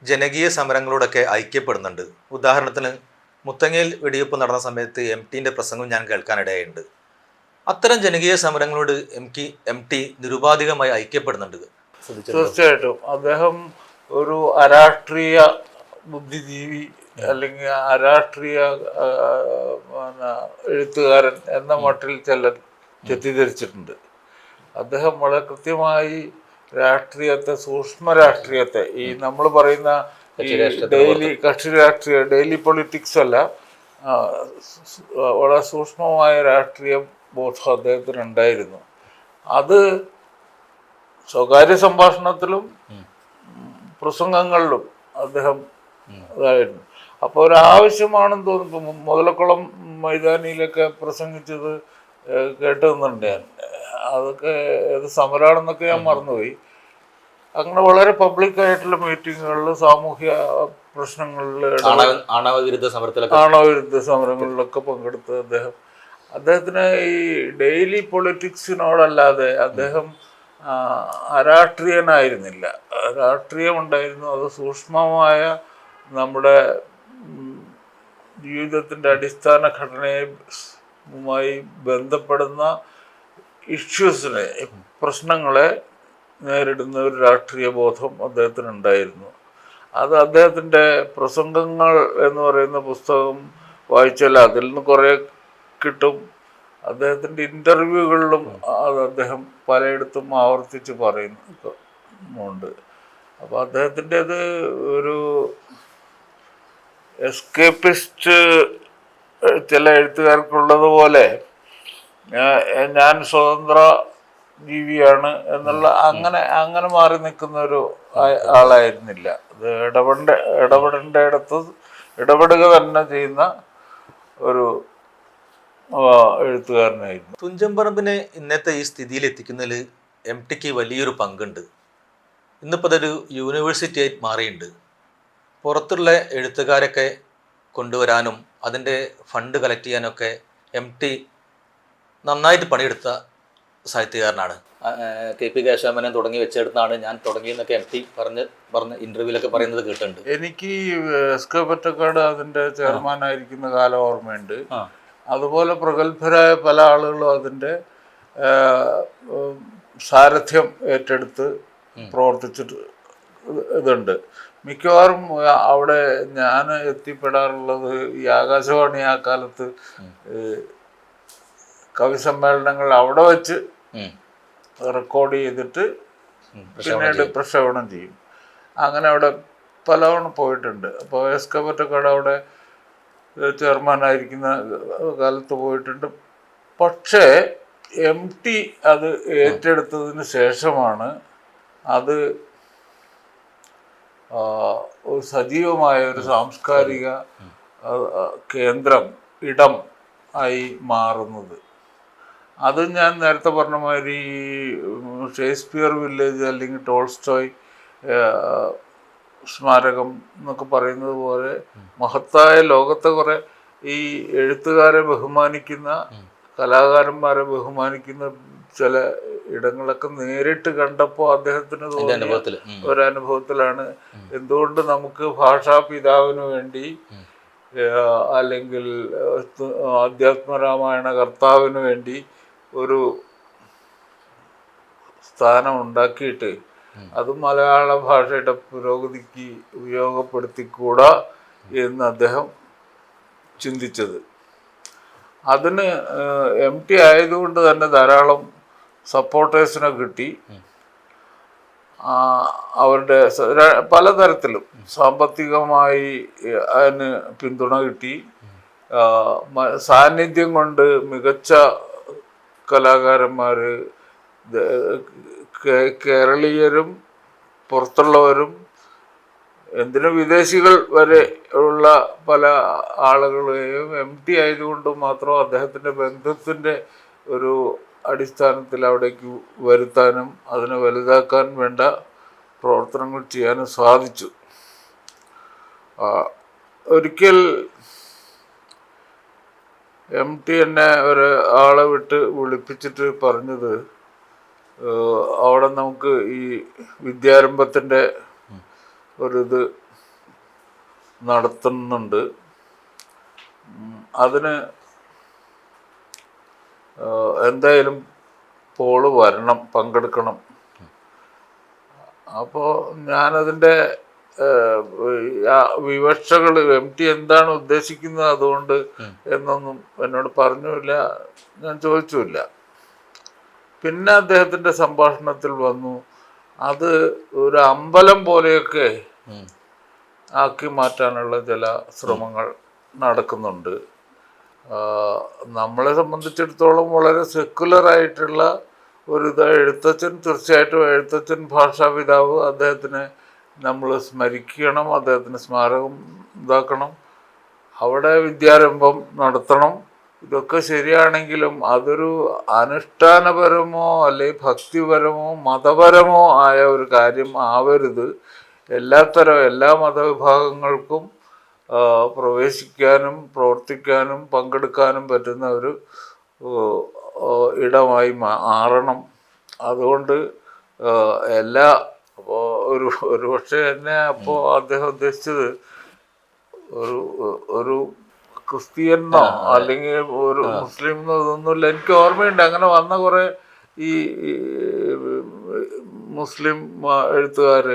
ജനകീയ സമരങ്ങളോടൊക്കെ ഐക്യപ്പെടുന്നുണ്ട്. ഉദാഹരണത്തിന് മുത്തങ്ങയിൽ വെടിവെപ്പ് നടന്ന സമയത്ത് MTൻ്റെ പ്രസംഗം ഞാൻ കേൾക്കാനിടയുണ്ട്. അത്തരം ജനകീയ സമരങ്ങളോട് MT നിരുപാധികമായി ഐക്യപ്പെടുന്നുണ്ട്.
തീർച്ചയായിട്ടും അദ്ദേഹം ഒരു അരാഷ്ട്രീയ ബുദ്ധിജീവി അല്ലെങ്കിൽ അരാഷ്ട്രീയ എഴുത്തുകാരൻ എന്ന മട്ടിൽ ചിലർ തെറ്റിദ്ധരിച്ചിട്ടുണ്ട്. അദ്ദേഹം വളരെ കൃത്യമായി രാഷ്ട്രീയത്തെ, സൂക്ഷ്മ രാഷ്ട്രീയത്തെ, ഈ നമ്മൾ പറയുന്ന ഈ കക്ഷി രാഷ്ട്രീയ ഡെയിലി പൊളിറ്റിക്സ് അല്ല, വളരെ സൂക്ഷ്മമായ രാഷ്ട്രീയ ബോധം അദ്ദേഹത്തിന് ഉണ്ടായിരുന്നു. അത് സ്വകാര്യ സംഭാഷണത്തിലും പ്രസംഗങ്ങളിലും അദ്ദേഹം ഇതായിരുന്നു. അപ്പോൾ ഒരാവശ്യമാണെന്ന് തോന്നുന്നു. മുതലക്കുളം മൈതാനിയിലൊക്കെ പ്രസംഗിച്ചത് കേട്ടു നിന്നുണ്ട് ഞാൻ. അതൊക്കെ ഏത് സമരമാണെന്നൊക്കെ ഞാൻ മറന്നുപോയി. അങ്ങനെ വളരെ പബ്ലിക്കായിട്ടുള്ള മീറ്റിങ്ങുകളിൽ, സാമൂഹ്യ പ്രശ്നങ്ങളിൽ,
ആണവവിരുദ്ധ
സമരങ്ങളിലൊക്കെ പങ്കെടുത്ത് അദ്ദേഹത്തിന് ഈ ഡെയിലി പൊളിറ്റിക്സിനോടല്ലാതെ അദ്ദേഹം അരാഷ്ട്രീയനായിരുന്നില്ല. രാഷ്ട്രീയമുണ്ടായിരുന്നു. അത് സൂക്ഷ്മമായ നമ്മുടെ ജീവിതത്തിൻ്റെ അടിസ്ഥാന ഘടനയുമായി ബന്ധപ്പെടുന്ന ഇഷ്യൂസിനെ, പ്രശ്നങ്ങളെ നേരിടുന്ന ഒരു രാഷ്ട്രീയ ബോധം അദ്ദേഹത്തിനുണ്ടായിരുന്നു. അത് അദ്ദേഹത്തിൻ്റെ പ്രസംഗങ്ങൾ എന്ന് പറയുന്ന പുസ്തകം വായിച്ചാൽ അതിൽ നിന്ന് കുറേ കിട്ടും. അദ്ദേഹത്തിൻ്റെ ഇൻ്റർവ്യൂകളിലും അത് അദ്ദേഹം പലയിടത്തും ആവർത്തിച്ച് പറയുന്നുണ്ട്. അപ്പോൾ അദ്ദേഹത്തിൻ്റെത് ഒരു എസ്കേപ്പിസ്റ്റ് ചില എഴുത്തുകാർക്കുള്ളതുപോലെ ഞാൻ സ്വതന്ത്ര ജീവിയാണ് എന്നുള്ള അങ്ങനെ മാറി നിൽക്കുന്ന ഒരു ആളായിരുന്നില്ല. അത് ഇടപെടേണ്ടയിടത്ത് ഇടപെടുക തന്നെ ചെയ്യുന്ന ഒരു എഴുത്തുകാരനായിരുന്നു.
തുഞ്ചൻപറമ്പിനെ ഇന്നത്തെ ഈ സ്ഥിതിയിൽ എത്തിക്കുന്നതിൽ MTക്ക് വലിയൊരു പങ്കുണ്ട്. ഇന്നിപ്പോൾ അതൊരു യൂണിവേഴ്സിറ്റി ആയി മാറിയിട്ടുണ്ട്. പുറത്തുള്ള എഴുത്തുകാരൊക്കെ കൊണ്ടുവരാനും അതിൻ്റെ ഫണ്ട് കളക്ട് ചെയ്യാനൊക്കെ MT നന്നായിട്ട് പണിയെടുത്ത സാഹിത്യകാരനാണ്. KP കേശവമേനോൻ തുടങ്ങി വെച്ചെടുത്താണ് ഞാൻ തുടങ്ങിയെന്നൊക്കെ MT പറഞ്ഞ് ഇൻ്റർവ്യൂലൊക്കെ പറയുന്നത് കേട്ടിട്ടുണ്ട്.
എനിക്ക് SK പൊറ്റക്കാട് അതിൻ്റെ ചെയർമാനായിരിക്കുന്ന കാലം ഓർമ്മയുണ്ട്. അതുപോലെ പ്രഗത്ഭരായ പല ആളുകളും അതിൻ്റെ സാരഥ്യം ഏറ്റെടുത്ത് പ്രവർത്തിച്ചിട്ട് ഇതുണ്ട്. മിക്കവാറും അവിടെ ഞാൻ എത്തിപ്പെടാറുള്ളത് ഈ ആകാശവാണി ആ കാലത്ത് കവി സമ്മേളനങ്ങൾ അവിടെ വെച്ച് റെക്കോർഡ് ചെയ്തിട്ട് പിന്നീട് പ്രക്ഷേപണം ചെയ്യും. അങ്ങനെ അവിടെ പലവണ പോയിട്ടുണ്ട്. അപ്പോൾ SK പൊറ്റക്കാട് അവിടെ ചെയർമാനായിരിക്കുന്ന കാലത്ത് പോയിട്ടുണ്ട്. പക്ഷേ MT അത് ഏറ്റെടുത്തതിന് ശേഷമാണ് അത് ഒരു സജീവമായ ഒരു സാംസ്കാരിക ഇടം ആയി മാറുന്നത്. അത് ഞാൻ നേരത്തെ പറഞ്ഞ മാതിരി ഷേക്സ്പിയർ വില്ലേജ് അല്ലെങ്കിൽ ടോൾസ്റ്റോയ് സ്മാരകം എന്നൊക്കെ പറയുന്നത് പോലെ മഹത്തായ ലോകത്തെ കുറെ ഈ എഴുത്തുകാരെ ബഹുമാനിക്കുന്ന, കലാകാരന്മാരെ ബഹുമാനിക്കുന്ന ചില ഇടങ്ങളൊക്കെ നേരിട്ട് കണ്ടപ്പോൾ അദ്ദേഹത്തിന് തോന്നിയ ഒരനുഭവത്തിലാണ് എന്തുകൊണ്ട് നമുക്ക് ഭാഷാ പിതാവിന് വേണ്ടി അല്ലെങ്കിൽ ആധ്യാത്മരാമായണ കർത്താവിന് വേണ്ടി ഒരു സ്ഥാനം ഉണ്ടാക്കിയിട്ട് അത് മലയാള ഭാഷയുടെ പുരോഗതിക്ക് ഉപയോഗപ്പെടുത്തിക്കൂടാ എന്ന് അദ്ദേഹം ചിന്തിച്ചത്. അതിന് MT ആയതുകൊണ്ട് തന്നെ ധാരാളം സപ്പോർട്ടേഴ്സിനെ കിട്ടി. അവരുടെ പലതരത്തിലും സാമ്പത്തികമായി അതിന് പിന്തുണ കിട്ടി. സാന്നിധ്യം കൊണ്ട് മികച്ച കലാകാരന്മാർ, കേരളീയരും പുറത്തുള്ളവരും എന്തിനും വിദേശികൾ വരെ ഉള്ള പല ആളുകളെയും MT ആയതുകൊണ്ട് മാത്രം അദ്ദേഹത്തിൻ്റെ ബന്ധത്തിൻ്റെ ഒരു അടിസ്ഥാനത്തിൽ അവിടേക്ക് വരുത്താനും അതിനെ വലുതാക്കാൻ വേണ്ട പ്രവർത്തനങ്ങൾ ചെയ്യാനും സാധിച്ചു. ഒരിക്കൽ MT എന്നെ ഒരാളെ വിളിപ്പിച്ചിട്ട് പറഞ്ഞത്, അവിടെ നമുക്ക് ഈ വിദ്യാരംഭത്തിൻ്റെ ഒരിത് നടത്തുന്നുണ്ട്, അതിന് എന്തായാലും പോള് വരണം, പങ്കെടുക്കണം. അപ്പോൾ ഞാനതിൻ്റെ വിവക്ഷകൾ MT എന്താണ് ഉദ്ദേശിക്കുന്നത് അതുകൊണ്ട് എന്നൊന്നും എന്നോട് പറഞ്ഞില്ല, ഞാൻ ചോദിച്ചുമില്ല. പിന്നെ അദ്ദേഹത്തിൻ്റെ സംഭാഷണത്തിൽ വന്നു, അത് ഒരു അമ്പലം പോലെയൊക്കെ ആക്കി മാറ്റാനുള്ള ചില ശ്രമങ്ങൾ നടക്കുന്നുണ്ട്. നമ്മളെ സംബന്ധിച്ചിടത്തോളം വളരെ സെക്കുലറായിട്ടുള്ള ഒരിത്. എഴുത്തച്ഛൻ, തീർച്ചയായിട്ടും എഴുത്തച്ഛൻ ഭാഷാപിതാവ്, അദ്ദേഹത്തിനെ നമ്മൾ സ്മരിക്കണം, അദ്ദേഹത്തിന് സ്മാരകം ഇതാക്കണം, അവിടെ വിദ്യാരംഭം നടത്തണം. ഇതൊക്കെ ശരിയാണെങ്കിലും അതൊരു അനുഷ്ഠാനപരമോ അല്ലെങ്കിൽ ഭക്തിപരമോ മതപരമോ ആയ ഒരു കാര്യം ആവരുത്. എല്ലാ മതവിഭാഗങ്ങൾക്കും പ്രവേശിക്കാനും പ്രവർത്തിക്കാനും പങ്കെടുക്കാനും പറ്റുന്ന ഒരു ഇടമായി മാറണം. അതുകൊണ്ട് അപ്പോൾ ഒരു പക്ഷേ എന്നെ അപ്പോൾ അദ്ദേഹം ഉദ്ദേശിച്ചത് ഒരു ക്രിസ്ത്യനോ അല്ലെങ്കിൽ ഒരു മുസ്ലിം എന്നോ ഇതൊന്നുമില്ല. എനിക്ക് ഓർമ്മയുണ്ട് അങ്ങനെ വന്ന കുറേ ഈ മുസ്ലിം എഴുത്തുകാർ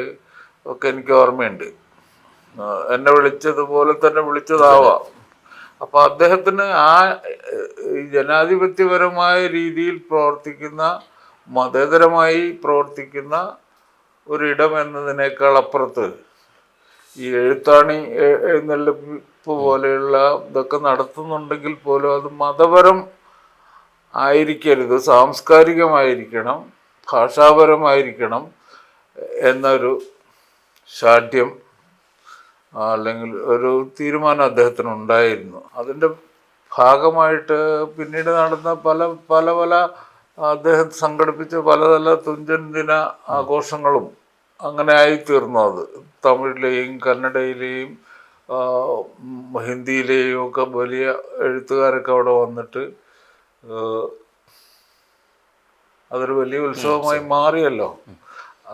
ഒക്കെ എനിക്ക് ഓർമ്മയുണ്ട്. എന്നെ വിളിച്ചതുപോലെ തന്നെ വിളിച്ചതാവാം. അപ്പോൾ അദ്ദേഹത്തിന് ആ ജനാധിപത്യപരമായ രീതിയിൽ പ്രവർത്തിക്കുന്ന, മതേതരമായി പ്രവർത്തിക്കുന്ന ഒരിടം എന്നതിനേക്കാൾ അപ്പുറത്ത് ഈ എഴുത്താണി എഴുന്നള്ളിപ്പ് പോലെയുള്ള ഇതൊക്കെ നടത്തുന്നുണ്ടെങ്കിൽ പോലും അത് മതപരം ആയിരിക്കരുത്, സാംസ്കാരികമായിരിക്കണം, ഭാഷാപരമായിരിക്കണം എന്നൊരു ശാഠ്യം അല്ലെങ്കിൽ ഒരു തീരുമാനം അദ്ദേഹത്തിനുണ്ടായിരുന്നു. അതിൻ്റെ ഭാഗമായിട്ട് പിന്നീട് നടന്ന പല അദ്ദേഹം സംഘടിപ്പിച്ച പല തുഞ്ചൻ ദിന ആഘോഷങ്ങളും അങ്ങനെ ആയിത്തീർന്നു. അത് തമിഴിലെയും കന്നഡയിലെയും ഹിന്ദിയിലെയും ഒക്കെ വലിയ എഴുത്തുകാരൊക്കെ അവിടെ വന്നിട്ട് അതൊരു വലിയ ഉത്സവമായി മാറിയല്ലോ.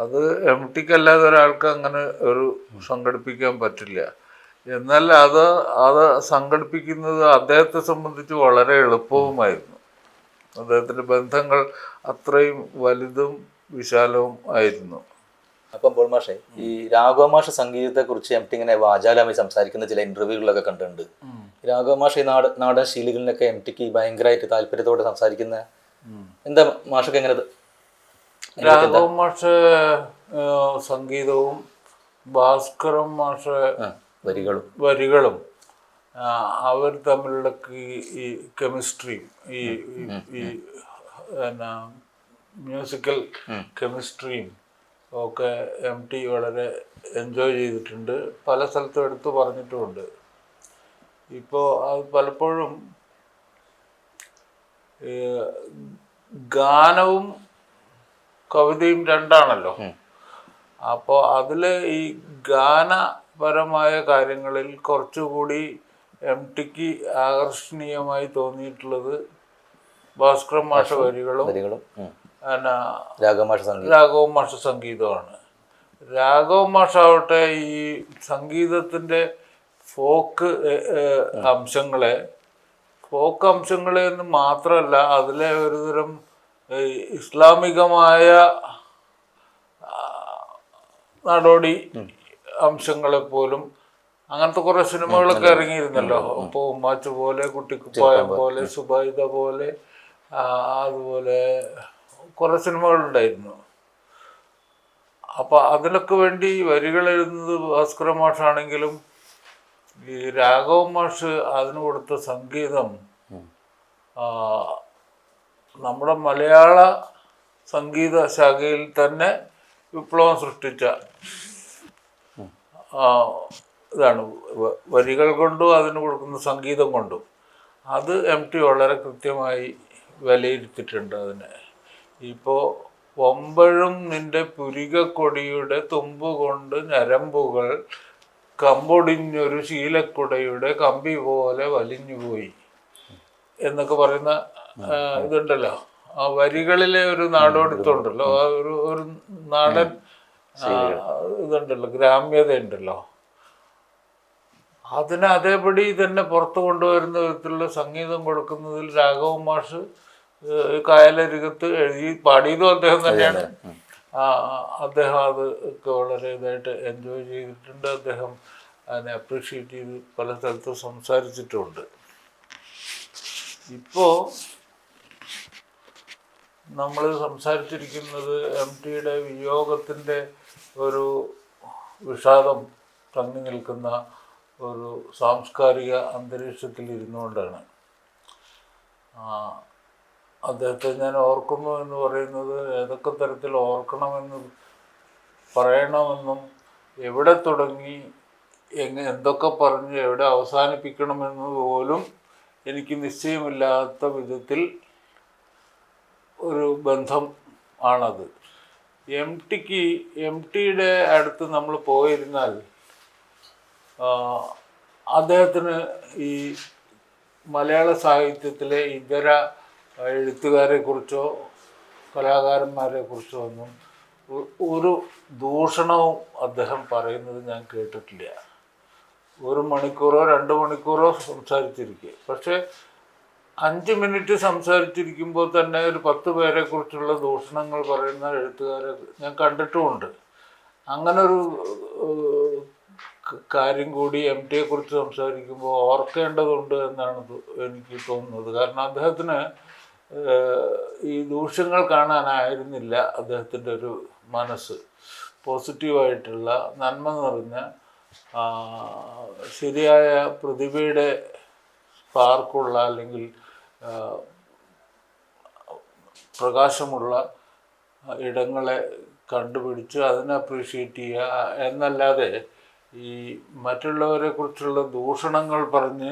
അത് MTക്കല്ലാതെ ഒരാൾക്ക് അങ്ങനെ ഒരു സംഘടിപ്പിക്കാൻ പറ്റില്ല. എന്നാൽ അത് സംഘടിപ്പിക്കുന്നത് അദ്ദേഹത്തെ സംബന്ധിച്ച് വളരെ എളുപ്പവുമായിരുന്നു. അദ്ദേഹത്തിൻ്റെ ബന്ധങ്ങൾ അത്രയും വലുതും വിശാലവും ആയിരുന്നു.
അപ്പം പോൾ മാഷെ, ഈ രാഘവ മാഷ് സംഗീതത്തെക്കുറിച്ച് MT ഇങ്ങനെ വാചാലമായി സംസാരിക്കുന്ന ചില ഇന്റർവ്യൂകളിലൊക്കെ കണ്ടിട്ടുണ്ട്. രാഘവ മാഷ് ഈ നാടൻ ശീലികളിലൊക്കെ MTക്ക് ഭയങ്കരമായിട്ട് താല്പര്യത്തോടെ സംസാരിക്കുന്ന എന്താ മാഷൊക്കെ എങ്ങനെ?
രാഘവ മാഷ് സംഗീതവും ഭാസ്കരൻ മാഷ് വരികളും അവർ തമ്മിലുള്ള ഈ കെമിസ്ട്രിയും ഈ മ്യൂസിക്കൽ കെമിസ്ട്രിയും ഒക്കെ MT വളരെ എൻജോയ് ചെയ്തിട്ടുണ്ട്. പല സ്ഥലത്തും എടുത്തു പറഞ്ഞിട്ടുമുണ്ട്. ഇപ്പോൾ അത് പലപ്പോഴും ഗാനവും കവിതയും രണ്ടാണല്ലോ. അപ്പോൾ അതിൽ ഈ ഗാനപരമായ കാര്യങ്ങളിൽ കുറച്ചുകൂടി MTക്ക് ആകർഷണീയമായി തോന്നിയിട്ടുള്ളത് ഭാസ്കരൻ മാഷ വരികളും രാഘവ മാഷ സംഗീതമാണ്. രാഘവ മാഷാവട്ടെ ഈ സംഗീതത്തിൻ്റെ ഫോക്ക് അംശങ്ങളെ എന്ന് മാത്രമല്ല, അതിലെ ഒരുതരം ഇസ്ലാമികമായ നാടോടി അംശങ്ങളെപ്പോലും, അങ്ങനത്തെ കുറേ സിനിമകളൊക്കെ ഇറങ്ങിയിരുന്നല്ലോ. അപ്പോൾ ഉമ്മാച്ചു പോലെ, കുട്ടിക്കുപ്പായം പോലെ, സുബൈദ പോലെ, അതുപോലെ കുറേ സിനിമകളുണ്ടായിരുന്നു. അപ്പോൾ അതിനൊക്കെ വേണ്ടി വരികൾ എഴുതുന്നത് ഭാസ്കരൻ മാഷാണെങ്കിലും ഈ രാഘവ മാഷ് അതിന് കൊടുത്ത സംഗീതം നമ്മുടെ മലയാള സംഗീത ശാഖയിൽ തന്നെ വിപ്ലവം സൃഷ്ടിച്ച ഇതാണ്. വരികൾ കൊണ്ടും അതിന് കൊടുക്കുന്ന സംഗീതം കൊണ്ടും അത് MT വളരെ കൃത്യമായി വിലയിരുത്തിയിട്ടുണ്ട് അതിനെ. ഇപ്പോൾ ഒമ്പഴും നിന്റെ പുരികക്കൊടിയുടെ തുമ്പുകൊണ്ട് ഞരമ്പുകൾ കമ്പൊടിഞ്ഞൊരു ശീലക്കുടയുടെ കമ്പി പോലെ വലിഞ്ഞുപോയി എന്നൊക്കെ പറയുന്ന ഇതുണ്ടല്ലോ, ആ വരികളിലെ ഒരു നാടോടിത്തമുണ്ടല്ലോ, ആ ഒരു നാടൻ ഇതുണ്ടല്ലോ, ഗ്രാമ്യത ഉണ്ടല്ലോ, അതിനെ അതേപടി തന്നെ പുറത്തു കൊണ്ടുവരുന്ന വിധത്തിലുള്ള സംഗീതം കൊടുക്കുന്നതിൽ രാഘവൻ മാഷ് കായലരികത്ത് എഴുതി പാടിയതും അദ്ദേഹം തന്നെയാണ്. അദ്ദേഹം അത് ഒക്കെ വളരെ ഇതായിട്ട് എൻജോയ് ചെയ്തിട്ടുണ്ട്. അദ്ദേഹം അതിനെ അപ്രീഷിയേറ്റ് ചെയ്ത് പല സ്ഥലത്തും സംസാരിച്ചിട്ടുമുണ്ട്. ഇപ്പോൾ നമ്മൾ സംസാരിച്ചിരിക്കുന്നത് MTയുടെ വിയോഗത്തിൻ്റെ ഒരു വിഷാദം തങ്ങി നിൽക്കുന്ന ഒരു സാംസ്കാരിക അന്തരീക്ഷത്തിൽ ഇരുന്നുകൊണ്ടാണ്. അദ്ദേഹത്തെ ഞാൻ ഓർക്കുന്നു എന്ന് പറയുന്നത് ഏതൊക്കെ തരത്തിൽ ഓർക്കണമെന്ന് പറയണമെന്നും എവിടെ തുടങ്ങി എന്തൊക്കെ പറഞ്ഞ് എവിടെ അവസാനിപ്പിക്കണമെന്ന് പോലും എനിക്ക് നിശ്ചയമില്ലാത്ത വിധത്തിൽ ഒരു ബന്ധം ആണത്. MTയുടെ അടുത്ത് നമ്മൾ പോയിരുന്നാൽ അദ്ദേഹത്തിന് ഈ മലയാള സാഹിത്യത്തിലെ ഇതര എഴുത്തുകാരെ കുറിച്ചോ കലാകാരന്മാരെ കുറിച്ചോ ഒന്നും ഒരു ദൂഷണവും അദ്ദേഹം പറയുന്നത് ഞാൻ കേട്ടിട്ടില്ല. 1 മണിക്കൂറോ 2 മണിക്കൂറോ സംസാരിച്ചിരിക്കുക, പക്ഷേ 5 മിനിറ്റ് സംസാരിച്ചിരിക്കുമ്പോൾ തന്നെ ഒരു 10 പേരെ കുറിച്ചുള്ള ദൂഷണങ്ങൾ പറയുന്ന എഴുത്തുകാരെ ഞാൻ കണ്ടിട്ടുമുണ്ട്. അങ്ങനൊരു കാര്യം കൂടി MTയെ കുറിച്ച് സംസാരിക്കുമ്പോൾ ഓർക്കേണ്ടതുണ്ട് എന്നാണ് എനിക്ക് തോന്നുന്നത്. കാരണം അദ്ദേഹത്തിന് ഈ ദൂഷ്യങ്ങൾ കാണാനായിരുന്നില്ല അദ്ദേഹത്തിൻ്റെ ഒരു മനസ്സ്. പോസിറ്റീവായിട്ടുള്ള നന്മ നിറഞ്ഞ ശരിയായ പ്രതിഭയുടെ സ്പാർക്കുള്ള അല്ലെങ്കിൽ പ്രകാശമുള്ള ഇടങ്ങളെ കണ്ടുപിടിച്ച് അതിനെ അപ്രീഷിയേറ്റ് ചെയ്യുക എന്നല്ലാതെ ഈ മറ്റുള്ളവരെ കുറിച്ചുള്ള ദൂഷണങ്ങൾ പറഞ്ഞ്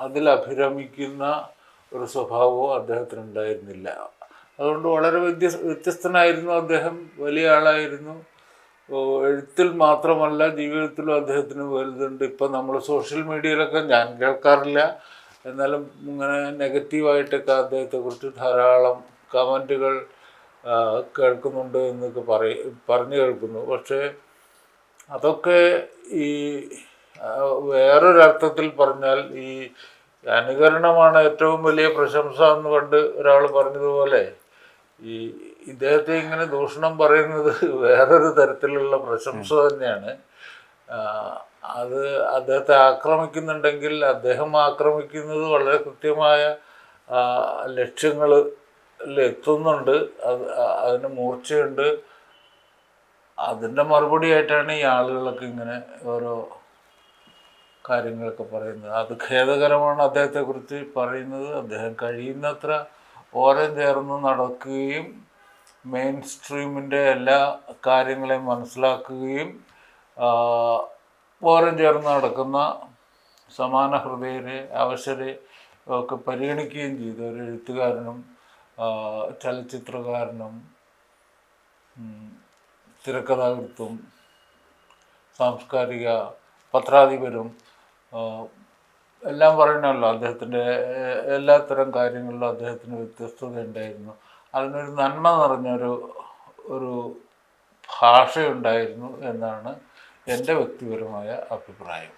അതിൽ അഭിരമിക്കുന്ന ഒരു സ്വഭാവവും അദ്ദേഹത്തിനുണ്ടായിരുന്നില്ല. അതുകൊണ്ട് വളരെ വ്യത്യസ്തനായിരുന്നു അദ്ദേഹം. വലിയ ആളായിരുന്നു. എഴുത്തിൽ മാത്രമല്ല ജീവിതത്തിലും അദ്ദേഹത്തിന് വലുതുണ്ട്. ഇപ്പം നമ്മൾ സോഷ്യൽ മീഡിയയിലൊക്കെ ഞാൻ കേൾക്കാറില്ല, എന്നാലും ഇങ്ങനെ നെഗറ്റീവായിട്ടൊക്കെ അദ്ദേഹത്തെക്കുറിച്ച് ധാരാളം കമൻറ്റുകൾ കേൾക്കുന്നുണ്ട് എന്നൊക്കെ പറഞ്ഞു കേൾക്കുന്നു. പക്ഷേ അതൊക്കെ ഈ വേറൊരർത്ഥത്തിൽ പറഞ്ഞാൽ ഈ അനുകരണമാണ് ഏറ്റവും വലിയ പ്രശംസ എന്ന് പണ്ട് ഒരാൾ പറഞ്ഞതുപോലെ ഈ ഇദ്ദേഹത്തെ ഇങ്ങനെ ദൂഷണം പറയുന്നത് വേറൊരു തരത്തിലുള്ള പ്രശംസ തന്നെയാണ്. അത് അദ്ദേഹത്തെ ആക്രമിക്കുന്നുണ്ടെങ്കിൽ അദ്ദേഹം ആക്രമിക്കുന്നത് വളരെ കൃത്യമായ ലക്ഷ്യങ്ങളിൽ എത്തുന്നുണ്ട്. അതിന് മൂർച്ചയുണ്ട്. അതിൻ്റെ മറുപടിയായിട്ടാണ് ഈ ആളുകളൊക്കെ ഇങ്ങനെ ഓരോ കാര്യങ്ങളൊക്കെ പറയുന്നത്. അത് ഖേദകരമാണ് അദ്ദേഹത്തെക്കുറിച്ച് പറയുന്നത്. അദ്ദേഹം കഴിയുന്നത്ര ഓരം ചേർന്ന് നടക്കുകയും മെയിൻ സ്ട്രീമിൻ്റെ എല്ലാ കാര്യങ്ങളെയും മനസ്സിലാക്കുകയും ഓരം ചേർന്ന് നടക്കുന്ന സമാന ഹൃദയരെ അവശരെ ഒക്കെ പരിഗണിക്കുകയും ചെയ്ത ഒരു എഴുത്തുകാരനും ചലച്ചിത്രകാരനും തിരക്കഥാകൃത്തും സാംസ്കാരിക പത്രാധിപരും എല്ലാം പറയണമല്ലോ. അദ്ദേഹത്തിൻ്റെ എല്ലാത്തരം കാര്യങ്ങളിലും അദ്ദേഹത്തിന് വ്യത്യസ്തത ഉണ്ടായിരുന്നു. അതിനൊരു നന്മ നിറഞ്ഞൊരു ഭാഷയുണ്ടായിരുന്നു എന്നാണ് എൻ്റെ വ്യക്തിപരമായ അഭിപ്രായം.